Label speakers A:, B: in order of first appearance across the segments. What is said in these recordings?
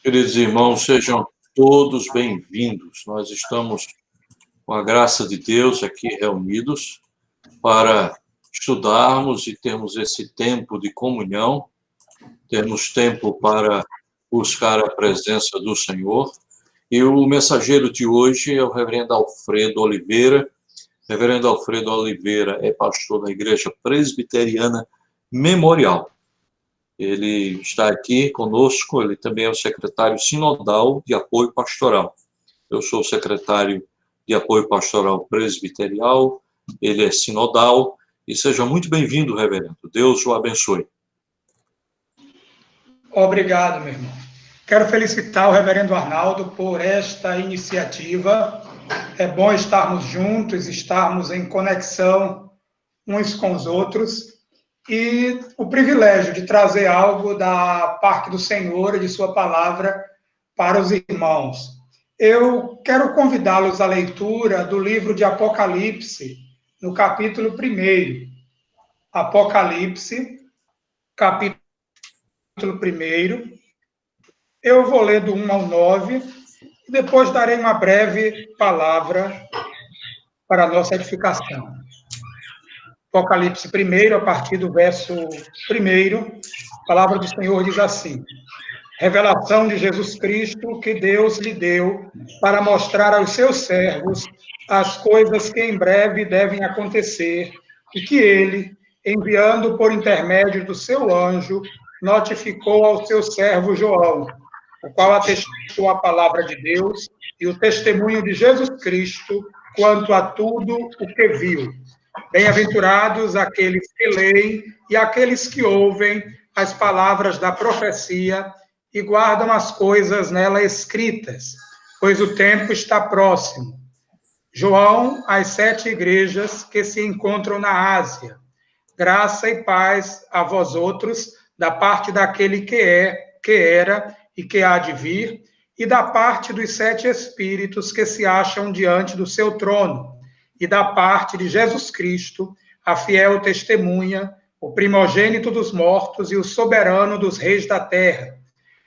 A: Queridos irmãos, sejam todos bem-vindos. Nós estamos, com a graça de Deus, aqui reunidos para estudarmos e termos esse tempo de comunhão, termos tempo para buscar a presença do Senhor. E o mensageiro de hoje é o reverendo Alfredo Oliveira. O reverendo Alfredo Oliveira é pastor da Igreja Presbiteriana Memorial. Ele está aqui conosco, ele também é o secretário sinodal de apoio pastoral. Eu sou o secretário de apoio pastoral presbiterial, ele é sinodal, e seja muito bem-vindo, reverendo. Deus o abençoe.
B: Obrigado, meu irmão. Quero felicitar o reverendo Arnaldo por esta iniciativa. É bom estarmos juntos, estarmos em conexão uns com os outros, e o privilégio de trazer algo da parte do Senhor e de sua palavra para os irmãos. Eu quero convidá-los à leitura do livro de Apocalipse, no capítulo 1. Apocalipse, capítulo 1. Eu vou ler do 1 ao 9, e depois darei uma breve palavra para a nossa edificação. Apocalipse 1, a partir do verso 1, a palavra do Senhor diz assim: revelação de Jesus Cristo que Deus lhe deu para mostrar aos seus servos as coisas que em breve devem acontecer, e que ele, enviando por intermédio do seu anjo, notificou ao seu servo João, o qual atestou a palavra de Deus e o testemunho de Jesus Cristo quanto a tudo o que viu. Bem-aventurados aqueles que leem e aqueles que ouvem as palavras da profecia e guardam as coisas nela escritas, pois o tempo está próximo. João, às 7 igrejas que se encontram na Ásia. Graça e paz a vós outros, da parte daquele que é, que era e que há de vir, e da parte dos 7 espíritos que se acham diante do seu trono, e da parte de Jesus Cristo, a fiel testemunha, o primogênito dos mortos e o soberano dos reis da terra,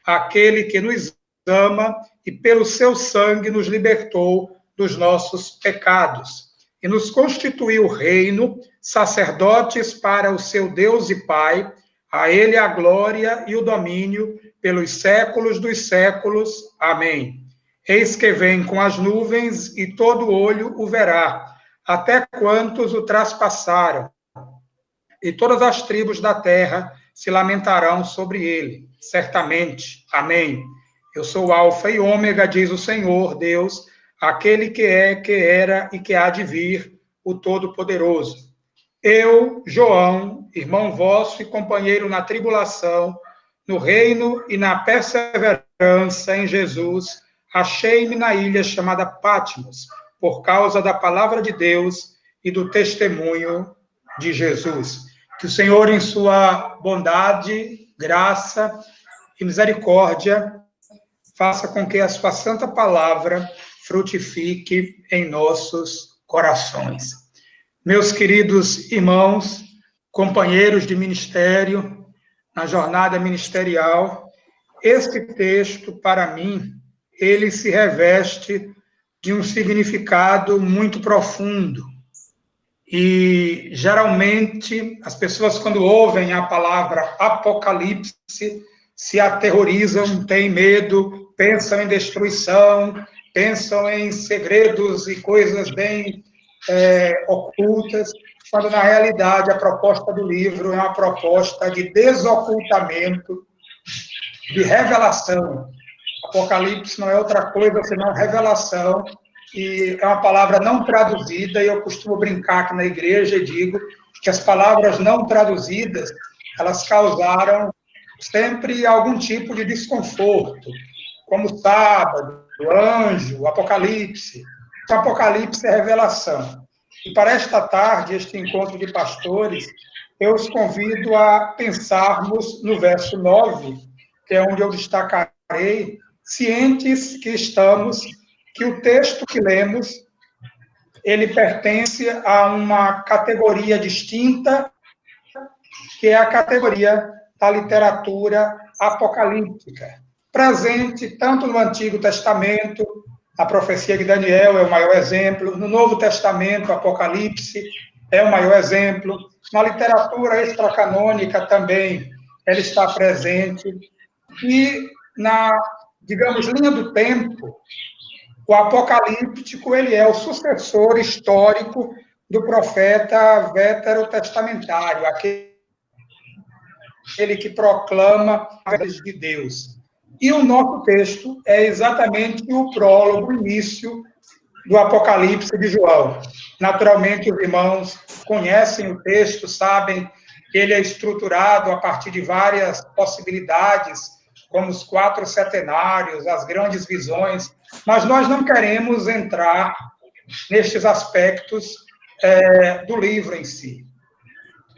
B: aquele que nos ama e pelo seu sangue nos libertou dos nossos pecados, e nos constituiu reino, sacerdotes para o seu Deus e Pai, a ele a glória e o domínio pelos séculos dos séculos. Amém. Eis que vem com as nuvens, e todo olho o verá, até quantos o traspassaram, e todas as tribos da terra se lamentarão sobre ele, certamente. Amém. Eu sou o Alfa e Ômega, diz o Senhor Deus, aquele que é, que era e que há de vir, o Todo-Poderoso. Eu, João, irmão vosso e companheiro na tribulação, no reino e na perseverança em Jesus, achei-me na ilha chamada Patmos, por causa da palavra de Deus e do testemunho de Jesus. Que o Senhor, em sua bondade, graça e misericórdia, faça com que a sua santa palavra frutifique em nossos corações. Meus queridos irmãos, companheiros de ministério, na jornada ministerial, este texto, para mim, ele se reveste de um significado muito profundo. E, geralmente, as pessoas, quando ouvem a palavra Apocalipse, se aterrorizam, têm medo, pensam em destruição, pensam em segredos e coisas bem ocultas, quando, na realidade, a proposta do livro é uma proposta de desocultamento, de revelação. Apocalipse não é outra coisa senão revelação, e é uma palavra não traduzida, e eu costumo brincar aqui na igreja e digo que as palavras não traduzidas, elas causaram sempre algum tipo de desconforto, como sábado, anjo, Apocalipse. Então, Apocalipse é revelação. E para esta tarde, este encontro de pastores, eu os convido a pensarmos no verso 9, que é onde eu destacarei, cientes que estamos, que o texto que lemos, ele pertence a uma categoria distinta, que é a categoria da literatura apocalíptica. presente tanto no Antigo Testamento, a profecia de Daniel é o maior exemplo, no Novo Testamento, Apocalipse é o maior exemplo, na literatura extracanônica também ela está presente, e na, digamos, linha do tempo, o apocalíptico ele é o sucessor histórico do profeta veterotestamentário, aquele que proclama a verdade de Deus. E o nosso texto é exatamente o prólogo, o início do Apocalipse de João. Naturalmente, os irmãos conhecem o texto, sabem que ele é estruturado a partir de várias possibilidades, como os 4 setenários, as grandes visões, mas nós não queremos entrar nestes aspectos do livro em si.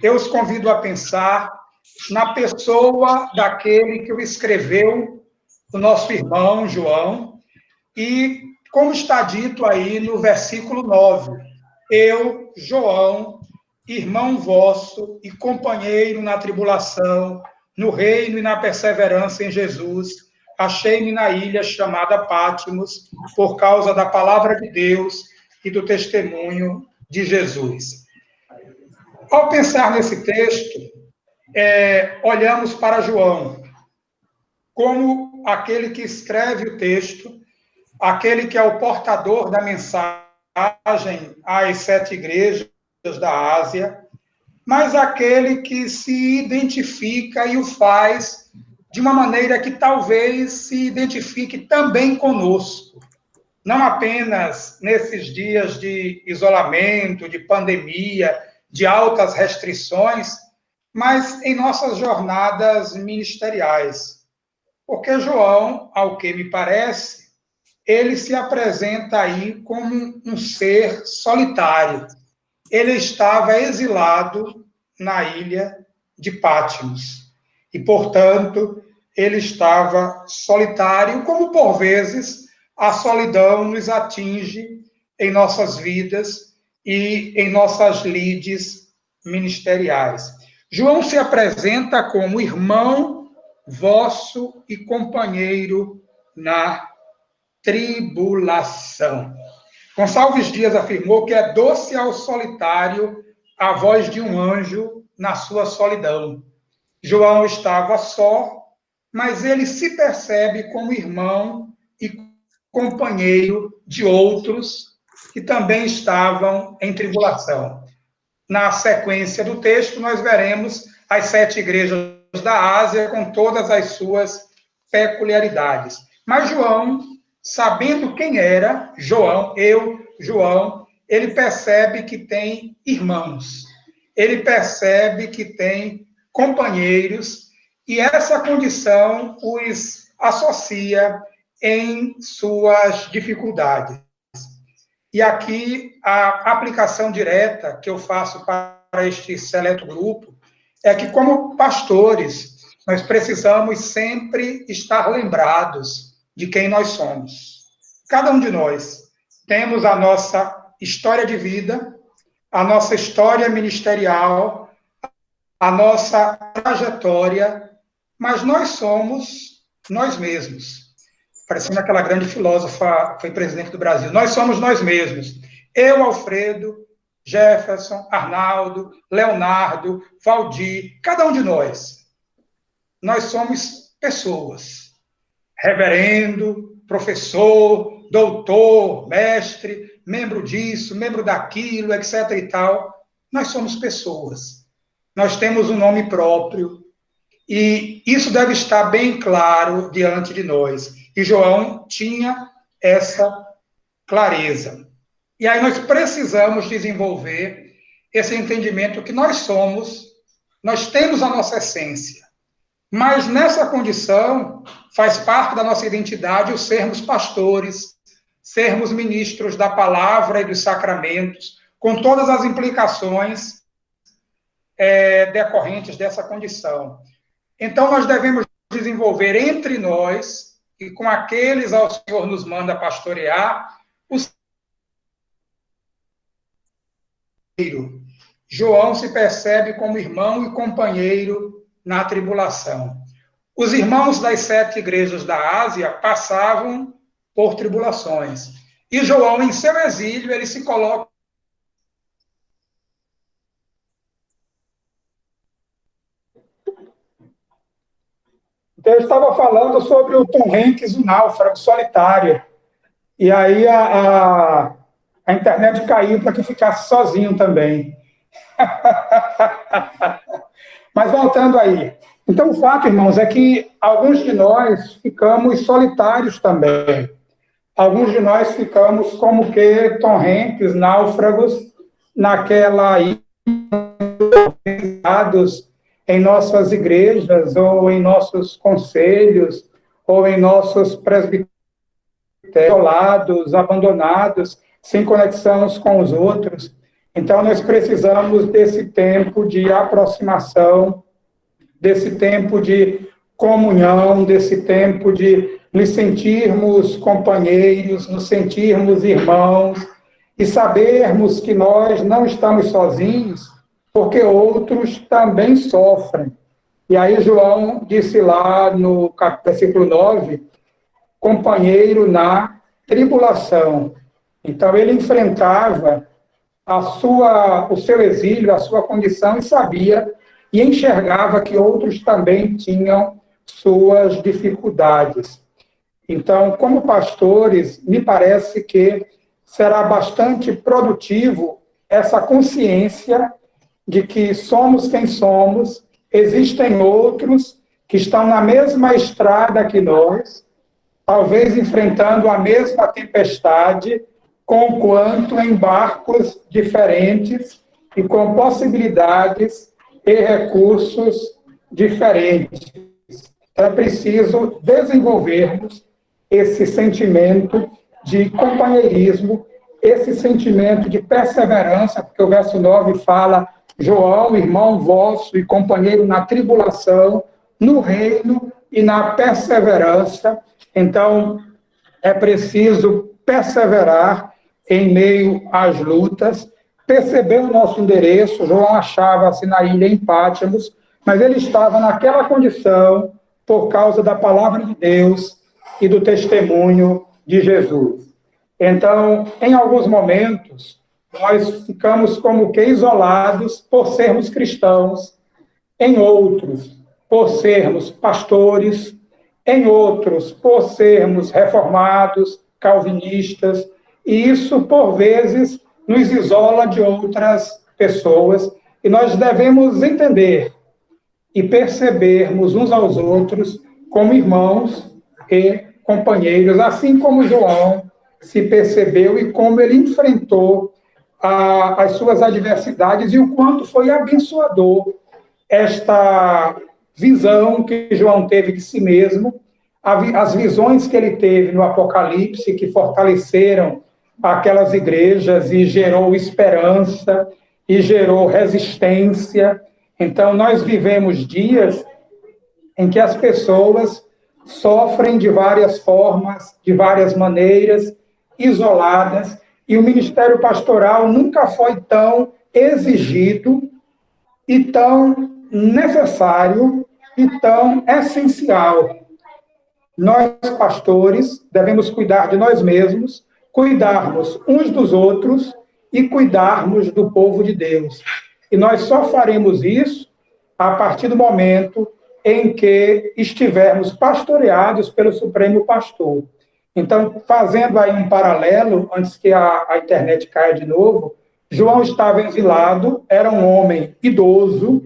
B: Eu os convido a pensar na pessoa daquele que o escreveu, o nosso irmão João, e como está dito aí no versículo 9, eu, João, irmão vosso e companheiro na tribulação, no reino e na perseverança em Jesus, achei-me na ilha chamada Pátimos, por causa da palavra de Deus e do testemunho de Jesus. Ao pensar nesse texto, olhamos para João como aquele que escreve o texto, aquele que é o portador da mensagem às 7 igrejas da Ásia, mas aquele que se identifica e o faz de uma maneira que talvez se identifique também conosco, não apenas nesses dias de isolamento, de pandemia, de altas restrições, mas em nossas jornadas ministeriais. Porque João, ao que me parece, ele se apresenta aí como um ser solitário. Ele estava exilado na ilha de Pátimos. E, portanto, ele estava solitário, como por vezes a solidão nos atinge em nossas vidas e em nossas lides ministeriais. João se apresenta como irmão vosso e companheiro na tribulação. Gonçalves Dias afirmou que é doce ao solitário a voz de um anjo na sua solidão. João estava só, mas ele se percebe como irmão e companheiro de outros que também estavam em tribulação. Na sequência do texto, nós veremos as 7 igrejas da Ásia com todas as suas peculiaridades. Mas João, sabendo quem era João, João, ele percebe que tem irmãos, ele percebe que tem companheiros, e essa condição os associa em suas dificuldades. E aqui a aplicação direta que eu faço para este seleto grupo é que, como pastores, nós precisamos sempre estar lembrados de quem nós somos. Cada um de nós temos a nossa história de vida, a nossa história ministerial, a nossa trajetória, mas nós somos nós mesmos. Parecendo aquela grande filósofa, foi presidente do Brasil. Nós somos nós mesmos. Eu, Alfredo, Jefferson, Arnaldo, Leonardo, Valdir, cada um de nós. Nós somos pessoas. Reverendo, professor, doutor, mestre, membro disso, membro daquilo, etc. e tal. Nós somos pessoas. Nós temos um nome próprio. E isso deve estar bem claro diante de nós. E João tinha essa clareza. E aí nós precisamos desenvolver esse entendimento que nós somos, nós temos a nossa essência. Mas nessa condição, faz parte da nossa identidade o sermos pastores, sermos ministros da palavra e dos sacramentos, com todas as implicações decorrentes dessa condição. Então, nós devemos desenvolver entre nós, e com aqueles ao Senhor nos manda pastorear, o João se percebe como irmão e companheiro na tribulação. Os irmãos das 7 igrejas da Ásia passavam por tribulações. E João, em seu exílio, ele se coloca. Então, eu estava falando sobre o Tom Hanks, o náufrago solitário. E aí a internet caiu para que ficasse sozinho também. Mas voltando aí. Então, o fato, irmãos, é que alguns de nós ficamos solitários também. Alguns de nós ficamos como que Tom Hanks, náufragos, naquela ilha, em nossas igrejas, ou em nossos conselhos, ou em nossos presbitérios, isolados, abandonados, sem conexão uns com os outros. Então, nós precisamos desse tempo de aproximação, desse tempo de comunhão, desse tempo de nos sentirmos companheiros, nos sentirmos irmãos e sabermos que nós não estamos sozinhos, porque outros também sofrem. E aí João disse lá no versículo 9, companheiro na tribulação. Então ele enfrentava o seu exílio, a sua condição, e sabia e enxergava que outros também tinham suas dificuldades. Então, como pastores, me parece que será bastante produtivo essa consciência de que somos quem somos, existem outros que estão na mesma estrada que nós, talvez enfrentando a mesma tempestade, conquanto em barcos diferentes e com possibilidades e recursos diferentes. É preciso desenvolvermos esse sentimento de companheirismo, esse sentimento de perseverança, porque o verso 9 fala, João, irmão vosso e companheiro na tribulação, no reino e na perseverança. Então, é preciso perseverar em meio às lutas, perceber o nosso endereço. João achava-se na ilha em Pátimos, mas ele estava naquela condição por causa da palavra de Deus e do testemunho de Jesus. Então, em alguns momentos, nós ficamos como que isolados por sermos cristãos, em outros, por sermos pastores, em outros, por sermos reformados, calvinistas, e isso, por vezes, nos isola de outras pessoas, e nós devemos entender e percebermos uns aos outros como irmãos e companheiros, assim como João se percebeu e como ele enfrentou as suas adversidades e o quanto foi abençoador esta visão que João teve de si mesmo, as visões que ele teve no Apocalipse, que fortaleceram aquelas igrejas e gerou esperança e gerou resistência. Então, nós vivemos dias em que as pessoas sofrem de várias formas, de várias maneiras, isoladas, e o ministério pastoral nunca foi tão exigido e tão necessário e tão essencial. Nós, pastores, devemos cuidar de nós mesmos, cuidarmos uns dos outros e cuidarmos do povo de Deus. E nós só faremos isso a partir do momento em que estivermos pastoreados pelo Supremo Pastor. Então, fazendo aí um paralelo, antes que a internet caia de novo, João estava exilado, era um homem idoso,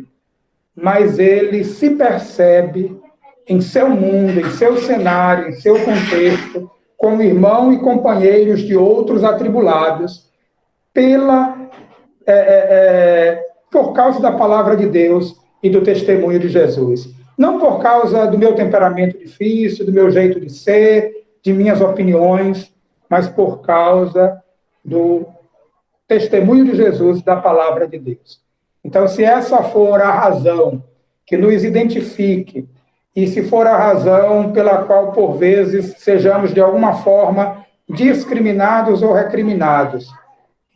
B: mas ele se percebe em seu mundo, em seu cenário, em seu contexto, como irmão e companheiros de outros atribulados, por causa da palavra de Deus e do testemunho de Jesus. Não por causa do meu temperamento difícil, do meu jeito de ser, de minhas opiniões, mas por causa do testemunho de Jesus e da palavra de Deus. Então, se essa for a razão que nos identifique, e se for a razão pela qual, por vezes, sejamos, de alguma forma, discriminados ou recriminados,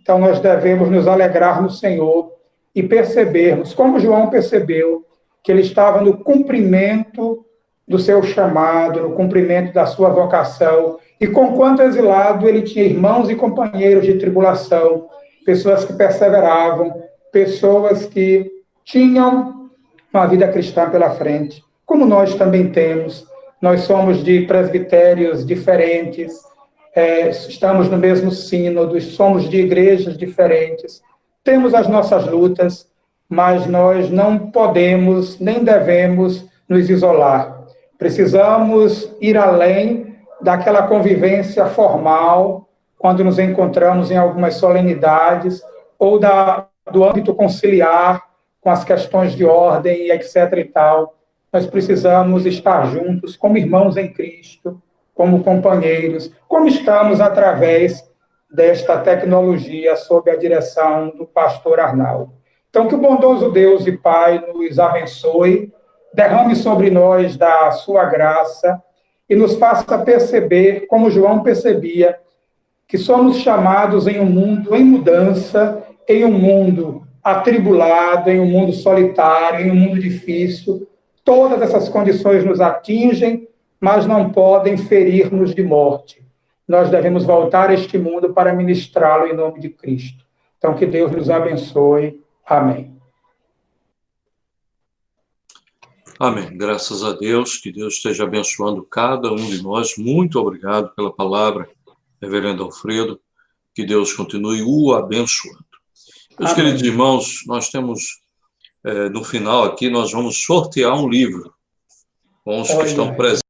B: então nós devemos nos alegrar no Senhor e percebermos, como João percebeu, que ele estava no cumprimento do seu chamado, no cumprimento da sua vocação. E, conquanto exilado, ele tinha irmãos e companheiros de tribulação, pessoas que perseveravam, pessoas que tinham uma vida cristã pela frente, como nós também temos. Nós somos de presbitérios diferentes, estamos no mesmo sínodo, somos de igrejas diferentes, temos as nossas lutas, mas nós não podemos nem devemos nos isolar. Precisamos ir além daquela convivência formal, quando nos encontramos em algumas solenidades, ou do âmbito conciliar, com as questões de ordem, etc. e tal. Nós precisamos estar juntos como irmãos em Cristo, como companheiros, como estamos através desta tecnologia sob a direção do pastor Arnaldo. Então, que o bondoso Deus e Pai nos abençoe, derrame sobre nós da sua graça e nos faça perceber, como João percebia, que somos chamados em um mundo em mudança, em um mundo atribulado, em um mundo solitário, em um mundo difícil. Todas essas condições nos atingem, mas não podem ferir-nos de morte. Nós devemos voltar a este mundo para ministrá-lo em nome de Cristo. Então, que Deus nos abençoe. Amém.
A: Amém. Graças a Deus, que Deus esteja abençoando cada um de nós. Muito obrigado pela palavra, reverendo Alfredo. Que Deus continue o abençoando. Meus queridos irmãos, nós temos, no final aqui, nós vamos sortear um livro com os que estão presentes.